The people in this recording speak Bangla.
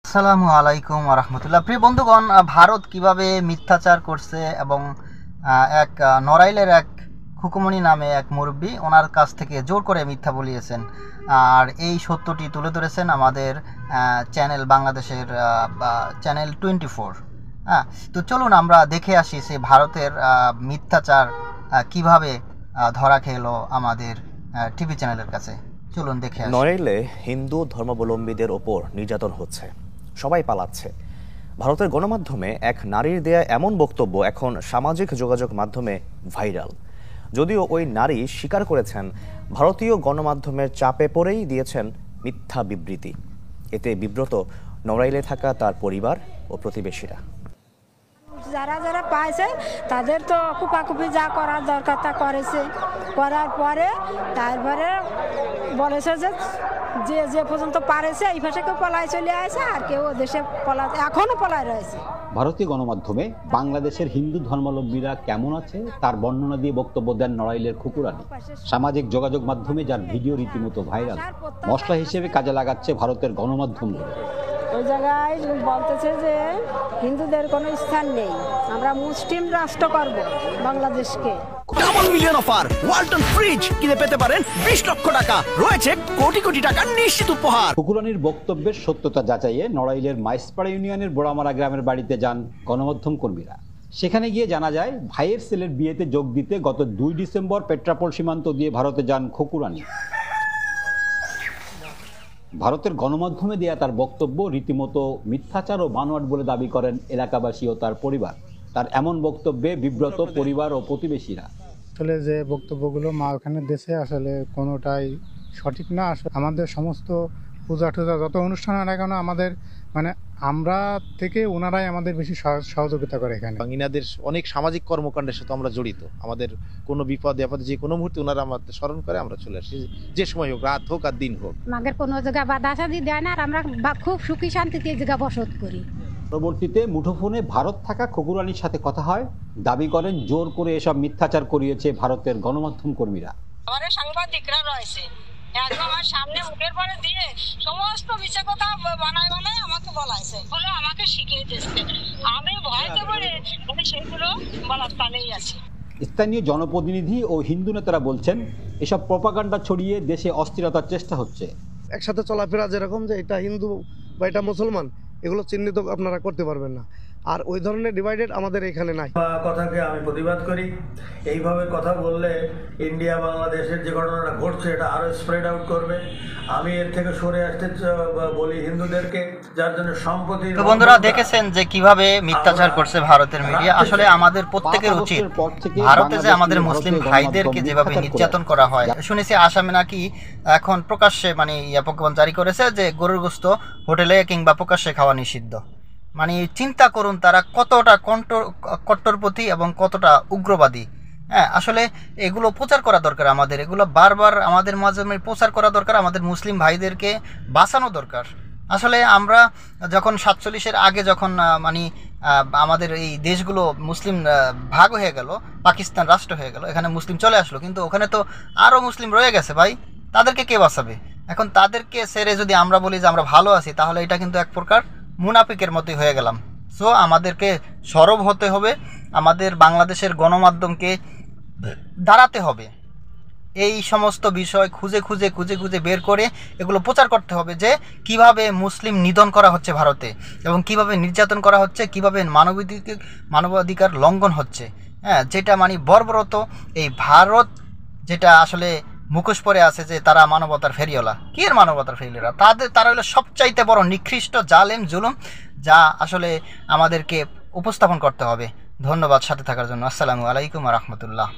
আসসালামু আলাইকুম রহমতুল্লাহ। প্রিয় বন্ধুগণ, ভারত কিভাবে মিথ্যাচার করছে এবং এক নড়াইলের এক খুকুমণি নামে এক মুরব্বী ওনার কাছ থেকে জোর করে মিথ্যা বলিয়েছেন, আর এই সত্যটি তুলে ধরেছেন আমাদের চ্যানেল, বাংলাদেশের চ্যানেল 24। হ্যাঁ, তো চলুন আমরা দেখে আসি সে ভারতের মিথ্যাচার কিভাবে ধরা খেলো আমাদের টিভি চ্যানেলের কাছে। চলুন দেখে আসি। নড়াইলে হিন্দু ধর্মাবলম্বীদের ওপর নির্যাতন হচ্ছে, সবাই পালাচ্ছে। ভারতের গণমাধ্যমে এক নারীর দেয়া এমন বক্তব্য এখন সামাজিক যোগাযোগ মাধ্যমে ভাইরাল। যদিও ওই নারী স্বীকার করেছেন ভারতীয় গণমাধ্যমের চাপে পড়েই দিয়েছেন মিথ্যা বিবৃতি। এতে বিব্রত নড়াইলে থাকা তার পরিবার ও প্রতিবেশীরা। যারা যারা পাইছে তাদের তো কুপাকুপি যা করার দরকার তা করেছে, করার পরে তারপরে বলেছে যে যে যে পর্যন্ত পারেছে এই ভাষা কেউ পলায় চলে আসে, আর কেউ দেশে এখনো পলায় রয়েছে। ভারতীয় গণমাধ্যমে বাংলাদেশের হিন্দু ধর্মাবলম্বীরা কেমন আছে তার বর্ণনা দিয়ে বক্তব্য দেন নড়াইলের খুকুরানী। সামাজিক যোগাযোগ মাধ্যমে যার ভিডিও রীতিমতো ভাইরাল, মশলা হিসেবে কাজে লাগাচ্ছে ভারতের গণমাধ্যমগুলো। ওই জায়গায় বলতেছে যে হিন্দুদের কোনো স্থান নেই, আমরা মুসলিম রাষ্ট্র করব বাংলাদেশকে। Double million offer Walton fridge কিনে পেতে পারেন 20 লক্ষ টাকা, রয়েছে কোটি কোটি টাকার নিশ্চিত উপহার। খুকুরানীর বক্তব্যের সত্যতা যাচাইয়ে নড়াইলের মাইসপাড়া ইউনিয়নের বোড়ামারা গ্রামের বাড়িতে যান গণমাধ্যম কর্মীরা। সেখানে গিয়ে জানা যায় ভাইয়ের ছেলের বিয়েতে যোগ দিতে গত 2 ডিসেম্বর পেট্রাপোল সীমান্ত দিয়ে ভারতে যান খুকুরানী। ভারতের গণমাধ্যমে দেয়া তার বক্তব্য রীতিমতো মিথ্যাচার ও বানোয়াট বলে দাবি করেন এলাকাবাসী ও তার পরিবার। তার এমন বক্তব্যে বিব্রত পরিবার ও প্রতিবেশীরা। আসলে যে বক্তব্যগুলো মা ওখানে দেশে আসলে কোনোটাই সঠিক না। আসলে আমাদের সমস্ত পূজা টুজা যত অনুষ্ঠান হয় না কেন, আমাদের মানে আমরা থেকে ওনারাই আমাদের বেশি সহযোগিতা করে। এখানে ইনাদের অনেক সামাজিক কর্মকাণ্ডের সাথে আমরা জড়িত। আমাদের কোনো বিপদে আপদে যে কোনো মুহূর্তে ওনারা আমাদের স্মরণ করে, আমরা চলে আসি, যে সময় হোক, রাত হোক আর দিন হোক। আমাদের কোনো জায়গায় বাধা সাধি দেয় না, আর আমরা খুব সুখী শান্তিতে এই জায়গা বসত করি। পরবর্তীতে মুঠোফোনে ভারত থাকা খুকুরানীর সাথে কথা হয়। দাবি করেন জোর করে এসব মিথ্যাচার করিয়েছে ভারতের গণমাধ্যম কর্মীরা। আমাদের সাংবাদিকরা রয়েছে, একদম আমার সামনে মুখের পরে দিয়ে সমস্ত মিথ্যা কথা বানায় বানায় আমাকে বলাইছে, বলে আমাকে শিখিয়ে দিচ্ছে। আমি ভয়তে বলে আমি সেগুলো বলার পালেই আছি। স্থানীয় জনপ্রতিনিধি ও হিন্দু নেতারা বলছেন এসব প্রপাগান্ডা ছড়িয়ে দেশে অস্থিরতার চেষ্টা হচ্ছে। একসাথে চলাফেরা যেরকম যে এটা হিন্দু বা এটা মুসলমান, এগুলো চিহ্নিত আপনারা করতে পারবেন না। আর ওই ধরনের ডিভাইডেড আমাদের এখানে নাই। কথাকে আমি প্রতিবাদ করি। এইভাবে কথা বললে ইন্ডিয়া বাংলাদেশের যে ঘটনাটা ঘটছে এটা আরো স্প্রেড আউট করবে। আমি এর থেকে সরে আসতে বলি হিন্দুদেরকে, যার জন্য সম্পত্তি। তো বন্ধুরা, দেখেছেন যে কিভাবে মিথ্যাচার করছে ভারতের মিডিয়া। আসলে আমাদের প্রত্যেকের উচিত, ভারতে যে আমাদের মুসলিম ভাইদেরকে যেভাবে নির্যাতন করা হয়, শুনেছি আসামে নাকি এখন প্রকাশ্যে মানে প্রজ্ঞাপন জারি করেছে যে গরুর গোশত হোটেলে কিংবা প্রকাশ্যে খাওয়া নিষিদ্ধ। মানে চিন্তা করুন তারা কতটা কট্টরপন্থী এবং কতটা উগ্রবাদী। হ্যাঁ, আসলে এগুলো প্রচার করা দরকার আমাদের, এগুলো বারবার আমাদের মাঝে প্রচার করা দরকার, আমাদের মুসলিম ভাইদেরকে বাঁচানো দরকার। আসলে আমরা যখন 47-এর আগে যখন মানে আমাদের এই দেশগুলো মুসলিম ভাগ হয়ে গেল, পাকিস্তান রাষ্ট্র হয়ে গেল, এখানে মুসলিম চলে আসলো, কিন্তু ওখানে তো আরও মুসলিম রয়ে গেছে ভাই, তাদেরকে কে বাঁচাবে? এখন তাদেরকে ছেড়ে যদি আমরা বলি যে আমরা ভালো আছি, তাহলে এটা কিন্তু এক প্রকার মুনাফিকের মতোই হয়ে গেলাম। সো আমাদেরকে সরব হতে হবে, আমাদের বাংলাদেশের গণমাধ্যমকে দাঁড়াতে হবে, এই সমস্ত বিষয় খুঁজে খুঁজে বের করে এগুলো প্রচার করতে হবে যে কিভাবে মুসলিম নিধন করা হচ্ছে ভারতে, এবং কিভাবে নির্যাতন করা হচ্ছে, কিভাবে মানবাধিকার লঙ্ঘন হচ্ছে। হ্যাঁ, যেটা মানে বর্বরত এই ভারত, যেটা আসলে মুখোশ পরে আছে যে তারা মানবতার ফেরিওয়ালা। কি এর মানবতার ফেরিওয়ালা? তারা হলো সবচাইতে বড় নিকৃষ্ট জালেম জুলুম, যা আসলে আমাদেরকে উপস্থাপন করতে হবে। ধন্যবাদ সাথে থাকার জন্য। আসসালামু আলাইকুম রহমতুল্লাহ।